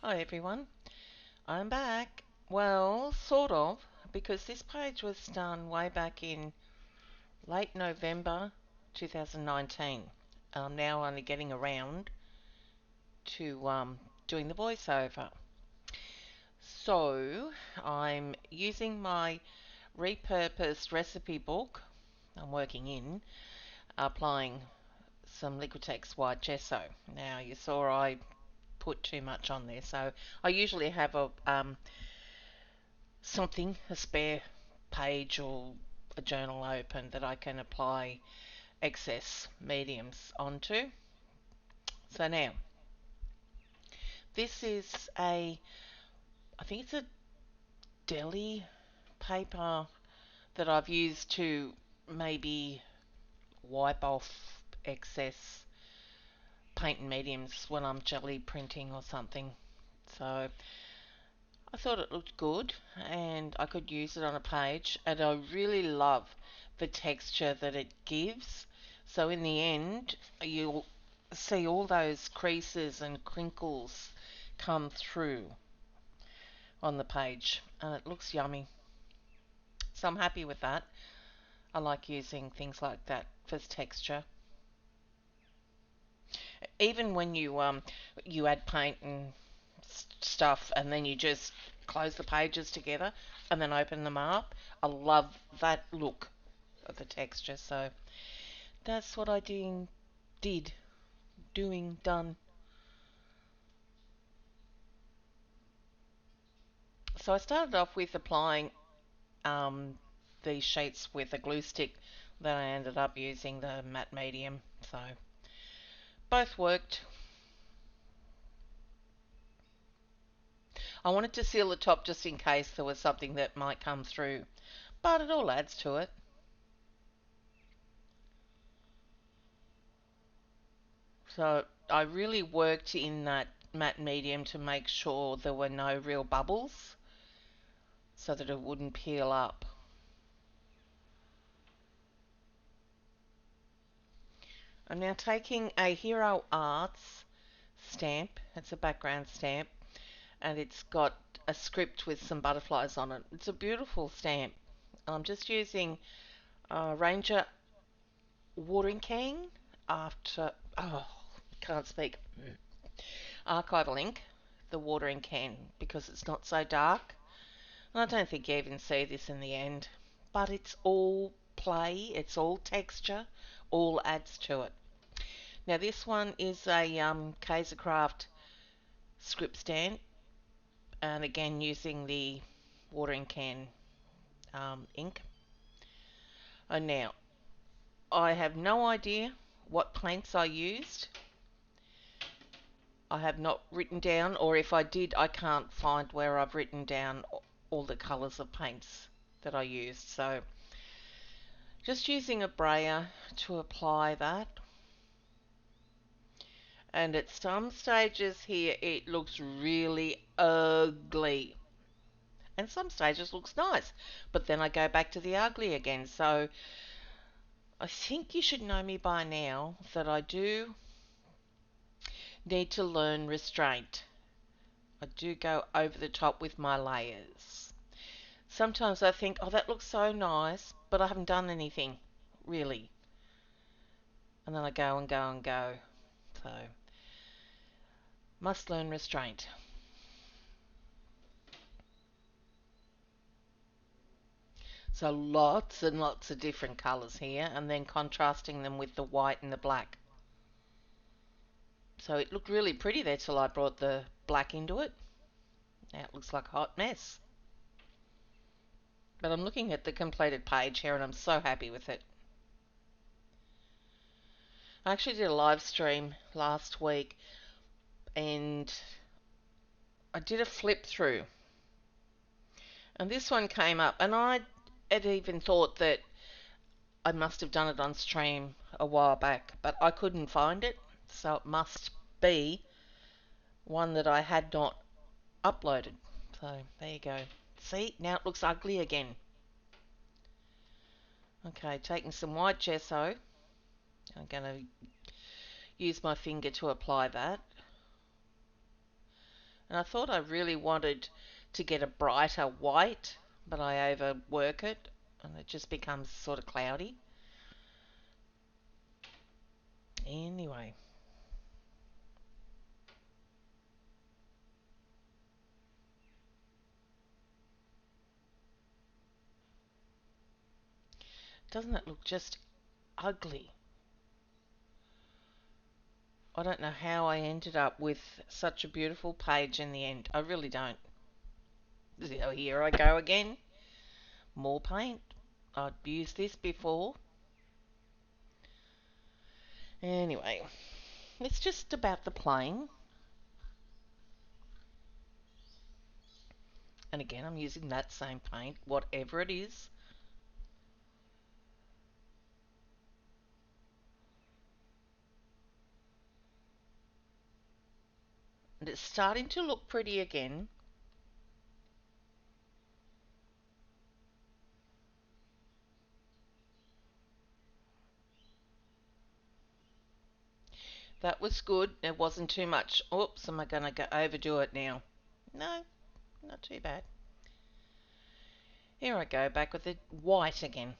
Hi everyone, I'm back. Well, sort of, because this page was done way back in late November 2019. I'm now only getting around to doing the voiceover. So, I'm using my repurposed recipe book I'm working in, applying some Liquitex white gesso. Now, you saw I put too much on there, so I usually have a spare page or a journal open that I can apply excess mediums onto. So now, this is I think it's a deli paper that I've used to maybe wipe off excess paint and mediums when I'm jelly printing or something. So I thought it looked good and I could use it on a page, and I really love the texture that it gives. So in the end, you'll see all those creases and crinkles come through on the page, and it looks yummy. So I'm happy with that. I like using things like that for texture. Even when you add paint and stuff, and then you just close the pages together and then open them up. I love that look of the texture. So that's what I did, done. So I started off with applying um, these sheets with a glue stick. Then I ended up using the matte medium. So both worked. I wanted to seal the top just in case there was something that might come through, but it all adds to it. So I really worked in that matte medium to make sure there were no real bubbles so that it wouldn't peel up. I'm now taking a Hero Arts stamp. It's a background stamp, and it's got a script with some butterflies on it. It's a beautiful stamp. I'm just using Ranger watering can after, can't speak, archival ink, the watering can, because it's not so dark. And I don't think you even see this in the end, but it's all play, it's all texture, all adds to it. Now this one is a Kaisercraft script stand, and again using the watering can ink. And now I have no idea what paints I used. I have not written down, or if I did, I can't find where I've written down all the colours of paints that I used. So just using a brayer to apply that. And at some stages here it looks really ugly, and some stages looks nice, but then I go back to the ugly again. So I think you should know me by now that I do need to learn restraint. I do go over the top with my layers. Sometimes I think, oh, that looks so nice, but I haven't done anything really, and then I go and go and go. So must learn restraint. So lots and lots of different colours here, and then contrasting them with the white and the black. So it looked really pretty there till I brought the black into it. Now it looks like a hot mess. But I'm looking at the completed page here and I'm so happy with it. I actually did a live stream last week and I did a flip through. And this one came up, and I had even thought that I must have done it on stream a while back, but I couldn't find it. So it must be one that I had not uploaded. So there you go. See, now it looks ugly again. Okay, taking some white gesso. I'm going to use my finger to apply that. And I thought I really wanted to get a brighter white, but I overwork it and it just becomes sort of cloudy. Anyway, doesn't it look just ugly? I don't know how I ended up with such a beautiful page in the end. I really don't. Oh, here I go again. More paint. I'd used this before. Anyway, it's just about the playing. And again, I'm using that same paint, whatever it is. And it's starting to look pretty again. That was good. It wasn't too much. Oops, am I going to go overdo it now? No, not too bad. Here I go, back with the white again.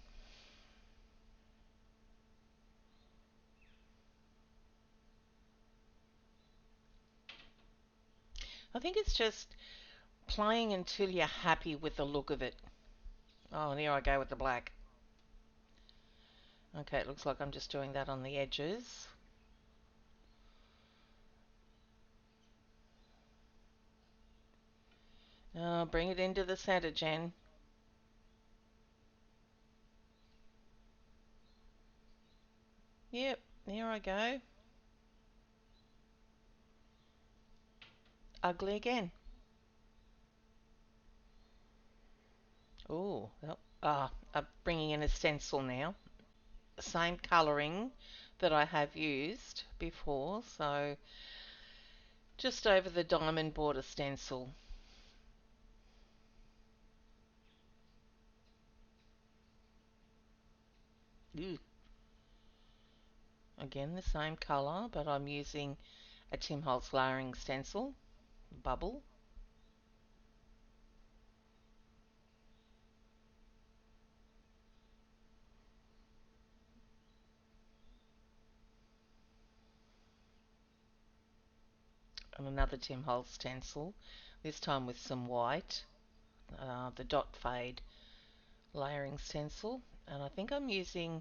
I think it's just playing until you're happy with the look of it. Oh, and here I go with the black. Okay, it looks like I'm just doing that on the edges. Bring it into the center, Jen. Yep, here I go. Ugly again. Oh, I'm bringing in a stencil now. Same colouring that I have used before, so just over the diamond border stencil. Ew. Again, the same colour, but I'm using a Tim Holtz layering stencil, bubble. And another Tim Holtz stencil, this time with some white, the dot fade layering stencil. And I think I'm using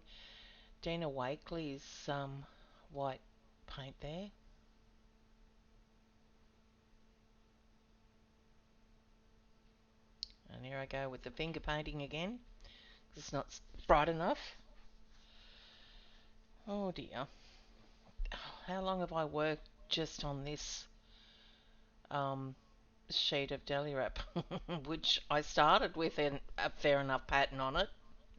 Dina Wakeley's white paint there. And here I go with the finger painting again. It's not bright enough. Oh dear. How long have I worked just on this um, sheet of deli wrap? Which I started with a fair enough pattern on it.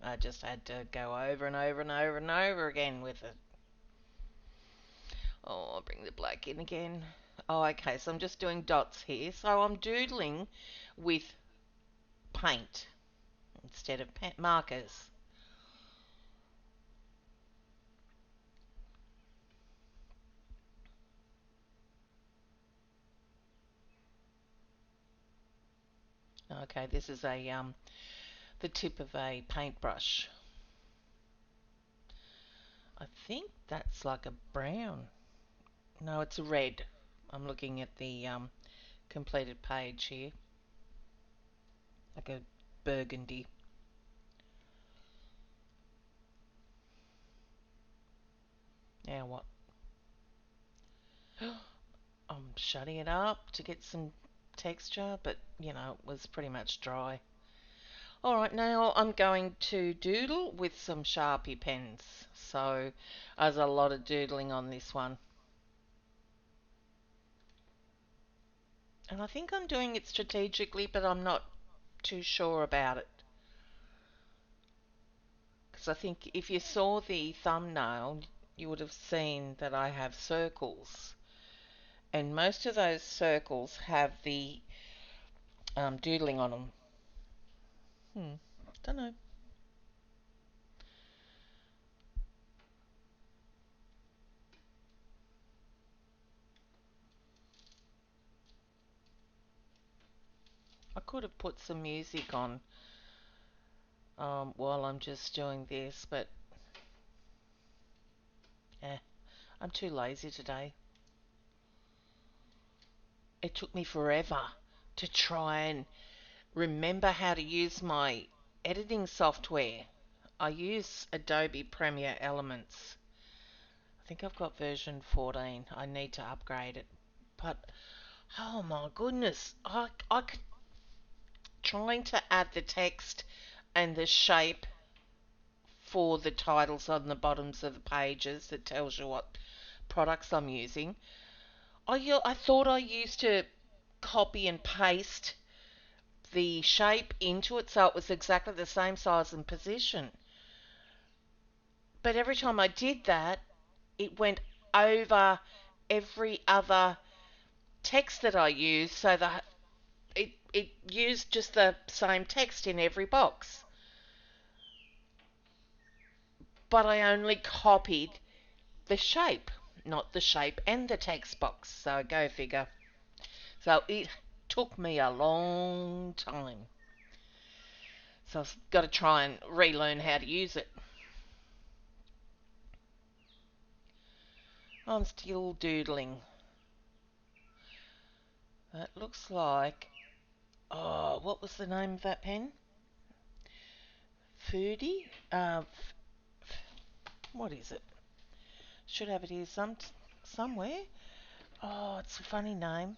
I just had to go over and over and over and over again with it. Oh, I'll bring the black in again. Oh, okay, so I'm just doing dots here. So I'm doodling with paint instead of markers. Okay, this is the tip of a paintbrush. I think that's like a brown. No, it's a red. I'm looking at the completed page here, like a burgundy. Now what? I'm shutting it up to get some texture, but you know, it was pretty much dry. Alright, now I'm going to doodle with some Sharpie pens. So there's a lot of doodling on this one. And I think I'm doing it strategically, but I'm not too sure about it. Because I think if you saw the thumbnail, you would have seen that I have circles. And most of those circles have the doodling on them. Don't know. could have put some music on while I'm just doing this, but I'm too lazy today. It took me forever to try and remember how to use my editing software. I use Adobe Premiere Elements. I think I've got version 14. I need to upgrade it. But, oh my goodness, trying to add the text and the shape for the titles on the bottoms of the pages that tells you what products I'm using. I thought I used to copy and paste the shape into it so it was exactly the same size and position. But every time I did that, it went over every other text that I used so that it used just the same text in every box. But I only copied the shape, not the shape and the text box. So go figure. So it took me a long time. So I've got to try and relearn how to use it. I'm still doodling. That looks like, oh, what was the name of that pen? Foodie? What is it? Should have it here somewhere. Oh, it's a funny name.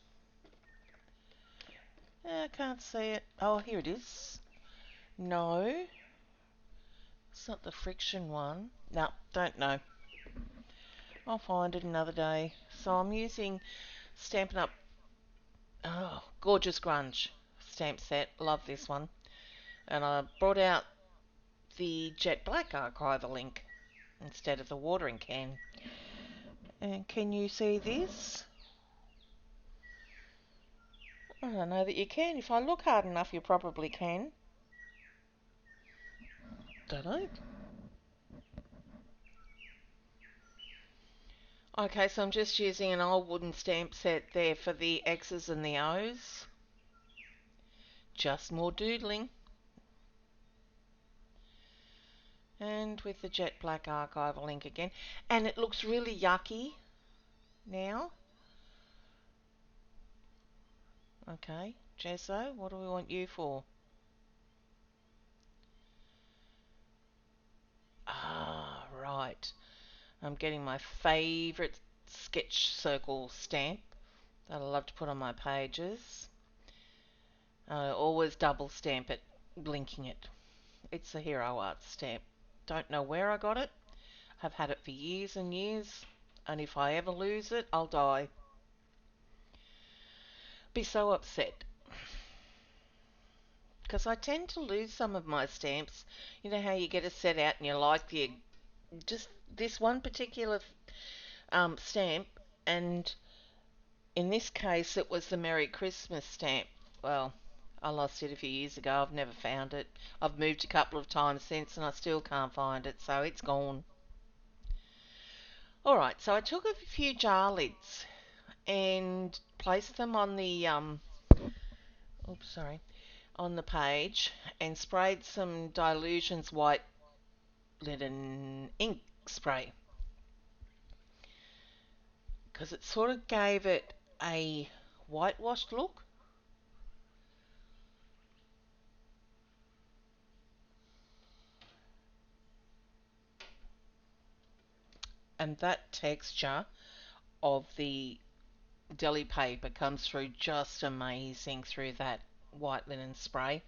I can't see it. Oh, here it is. No, it's not the friction one. No, don't know. I'll find it another day. So I'm using Stampin' Up. Oh, Gorgeous Grunge stamp set. Love this one. And I brought out the Jet Black archival ink instead of the watering can. And can you see this? I don't know that you can. If I look hard enough, you probably can. Don't know. Okay, so I'm just using an old wooden stamp set there for the X's and the O's. Just more doodling. And with the Jet Black archival ink again. And it looks really yucky now. Okay, Gesso, what do we want you for? Ah, right. I'm getting my favourite sketch circle stamp that I love to put on my pages. I always double stamp it, blinking it. It's a Hero Art stamp. Don't know where I got it. I've had it for years and years, and if I ever lose it, I'll die. Be so upset. Because I tend to lose some of my stamps. You know how you get a set out and you like just this one particular stamp, and in this case it was the Merry Christmas stamp. Well, I lost it a few years ago. I've never found it. I've moved a couple of times since and I still can't find it, so it's gone. Alright, so I took a few jar lids and placed them on the oops, sorry, on the page and sprayed some Dilutions white linen ink spray because it sort of gave it a whitewashed look. And that texture of the deli paper comes through just amazing through that white linen spray.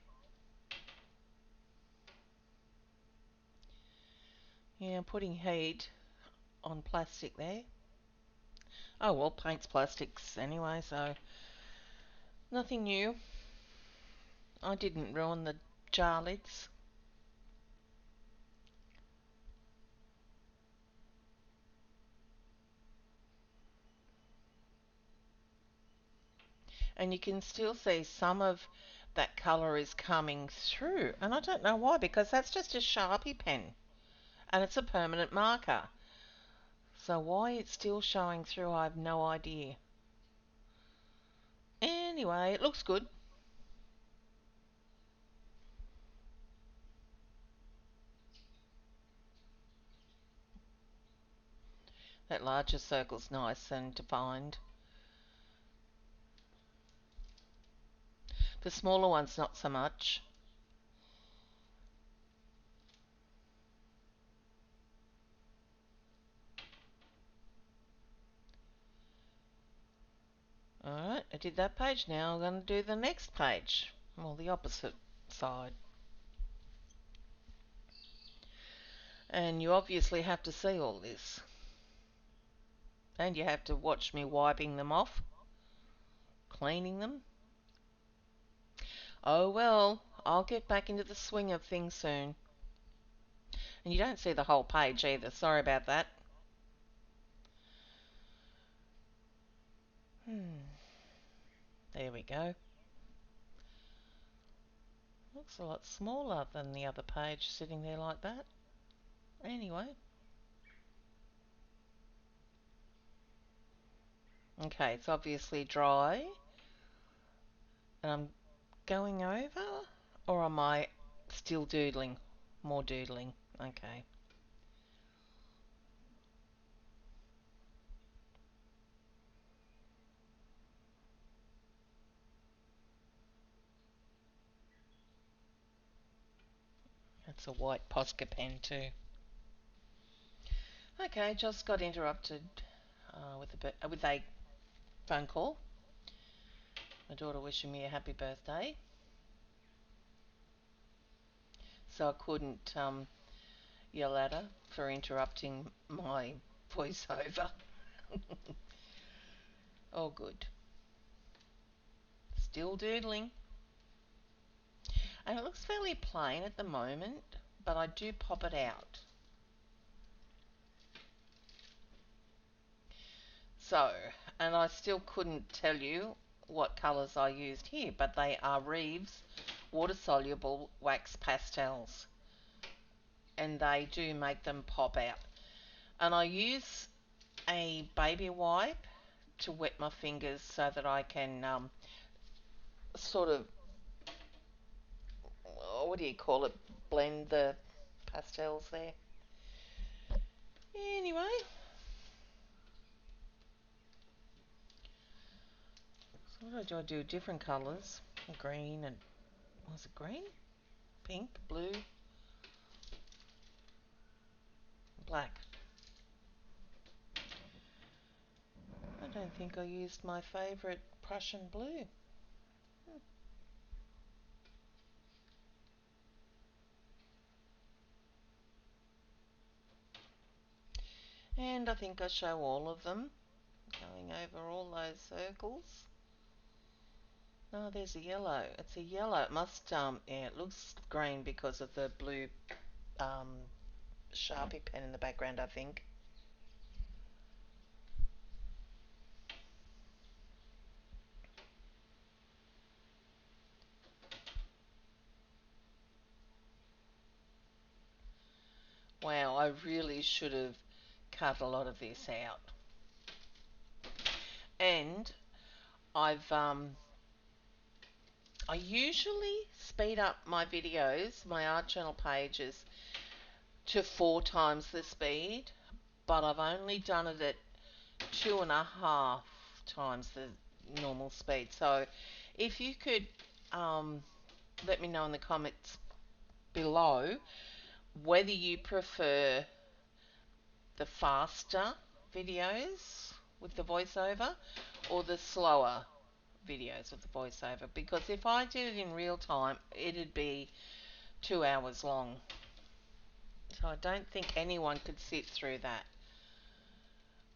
Yeah, I'm putting heat on plastic there. Oh well, paint's plastics anyway, so nothing new. I didn't ruin the jar lids. And you can still see some of that colour is coming through. And I don't know why, because that's just a Sharpie pen. And it's a permanent marker. So why it's still showing through, I have no idea. Anyway, it looks good. That larger circle's nice and defined. The smaller one's not so much. Alright, I did that page. Now I'm going to do the next page. Well, the opposite side. And you obviously have to see all this. And you have to watch me wiping them off, cleaning them. Oh well, I'll get back into the swing of things soon. And you don't see the whole page either. Sorry about that. There we go. Looks a lot smaller than the other page sitting there like that. Anyway. Okay, it's obviously dry. And I'm going over? Or am I still doodling? More doodling. Okay. That's a white Posca pen too. Okay, just got interrupted with a phone call. My daughter wishing me a happy birthday. So I couldn't yell at her for interrupting my voiceover. All good. Still doodling. And it looks fairly plain at the moment, but I do pop it out. So, and I still couldn't tell you what colours I used here, but they are Reeves water-soluble wax pastels. And they do make them pop out. And I use a baby wipe to wet my fingers so that I can sort of, what do you call it, blend the pastels there. Anyway, so what do I do? Different colours, green and, was it green? Pink, blue, black. I don't think I used my favourite Prussian blue. And I think I show all of them, going over all those circles. Oh, there's a yellow. It's a yellow. It must, yeah, it looks green because of the blue Sharpie pen in the background, I think. Wow, I really should have cut a lot of this out. And I usually speed up my videos, my art channel pages, to 4 times the speed, but I've only done it at 2.5 times the normal speed. So if you could let me know in the comments below whether you prefer the faster videos with the voiceover or the slower videos with the voiceover, because if I did it in real time it'd be 2 hours long, so I don't think anyone could sit through that,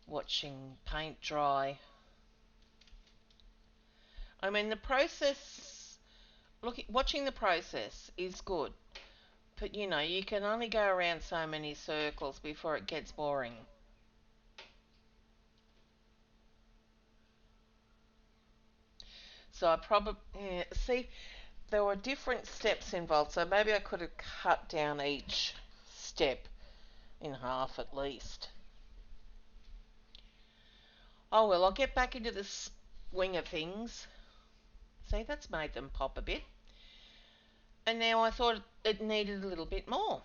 watching paint dry. I mean, the process, watching the process is good, but you know, you can only go around so many circles before it gets boring. So I probably, yeah, see, there were different steps involved, so maybe I could have cut down each step in half at least. Oh well, I'll get back into the swing of things. See, that's made them pop a bit. And now I thought it needed a little bit more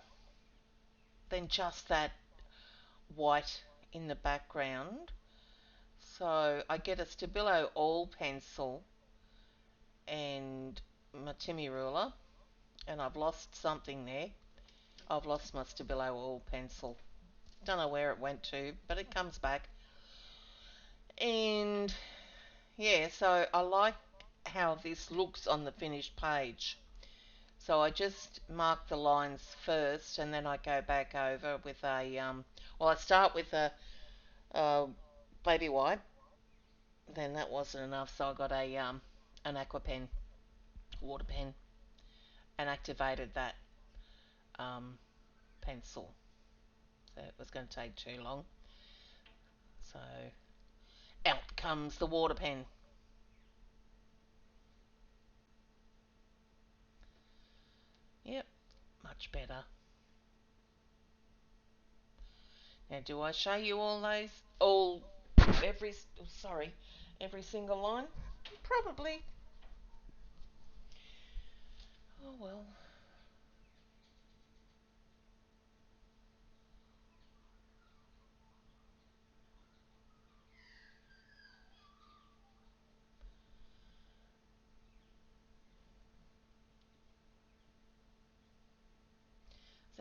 than just that white in the background. So I get a Stabilo oil pencil and my Timmy ruler, and I've lost something there. I've lost my Stabilo oil pencil. Don't know where it went to, but it comes back. And yeah, so I like how this looks on the finished page. So I just mark the lines first, and then I go back over with a well, I start with a baby wipe. Then that wasn't enough, so I got a an aqua pen, water pen, and activated that um, pencil. So it was going to take too long. So out comes the water pen. Yep, much better. Now, do I show you all those? All, every, sorry, every single line? Probably. Oh well.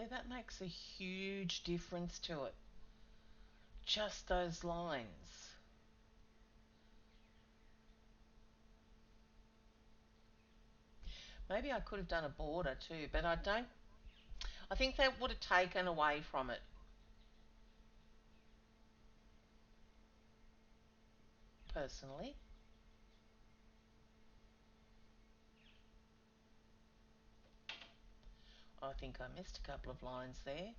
See, that makes a huge difference to it. Just those lines. Maybe I could have done a border too, but I don't. I think that would have taken away from it, personally. I think I missed a couple of lines there.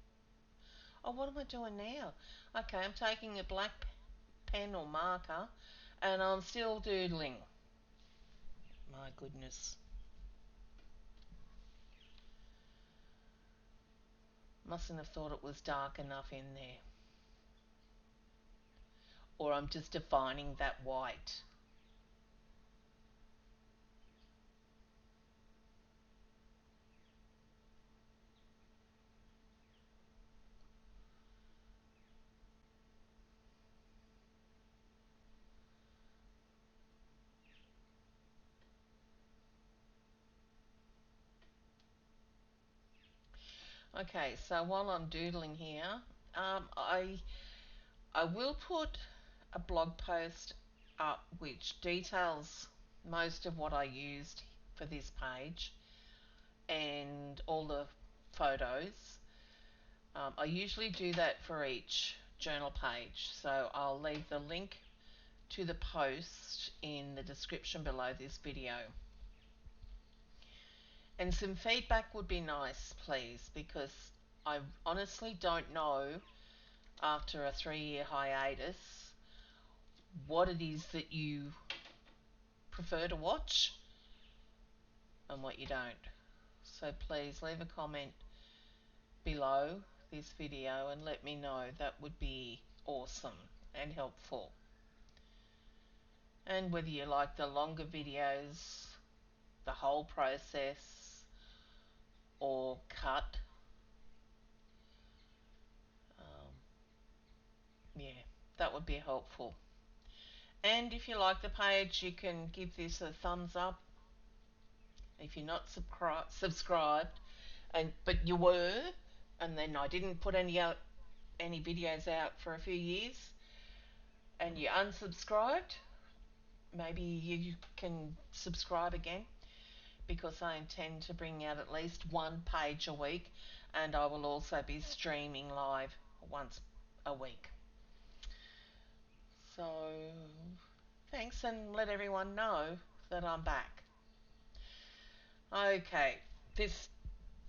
Oh, what am I doing now? Okay, I'm taking a black pen or marker and I'm still doodling. My goodness. Mustn't have thought it was dark enough in there. Or I'm just defining that white. Okay, so while I'm doodling here, um, I I will put a blog post up which details most of what I used for this page and all the photos. I usually do that for each journal page, so I'll leave the link to the post in the description below this video. And some feedback would be nice, please, because I honestly don't know, after a 3-year hiatus, what it is that you prefer to watch and what you don't. So please leave a comment below this video and let me know. That would be awesome and helpful. And whether you like the longer videos, the whole process, or cut, um, yeah, that would be helpful. And if you like the page, you can give this a thumbs up. If you're not subscribed, and but you were, and then I didn't put any videos out for a few years, and you unsubscribed, maybe you can subscribe again, because I intend to bring out at least one page a week, and I will also be streaming live once a week. So thanks, and let everyone know that I'm back. Okay, this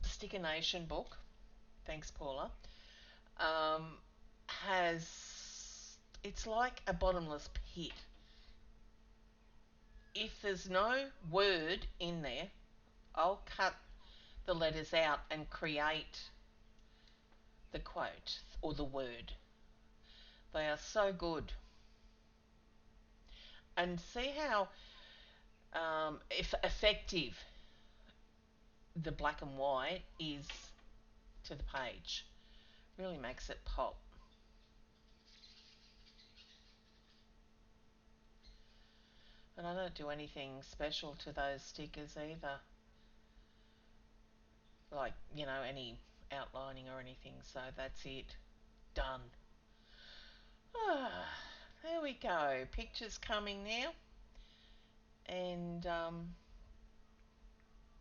Sticker Nation book, thanks Paula, um, has, it's like a bottomless pit. If there's no word in there, I'll cut the letters out and create the quote or the word. They are so good. And see how if effective the black and white is to the page. Really makes it pop. And I don't do anything special to those stickers either, like, any outlining or anything. So that's it. Done. Ah, there we go. Pictures coming now. And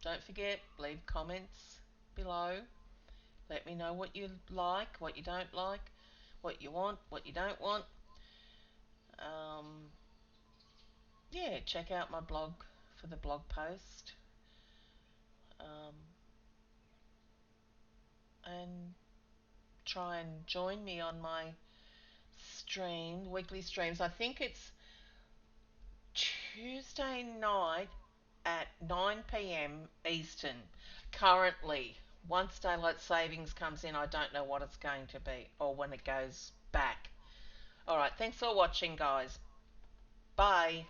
don't forget, leave comments below. Let me know what you like, what you don't like, what you want, what you don't want. Um, yeah, check out my blog for the blog post. Um, and try and join me on my weekly streams. I think it's Tuesday night at 9 p.m. Eastern. Currently, once daylight savings comes in, I don't know what it's going to be or when it goes back. Alright, thanks for watching, guys. Bye.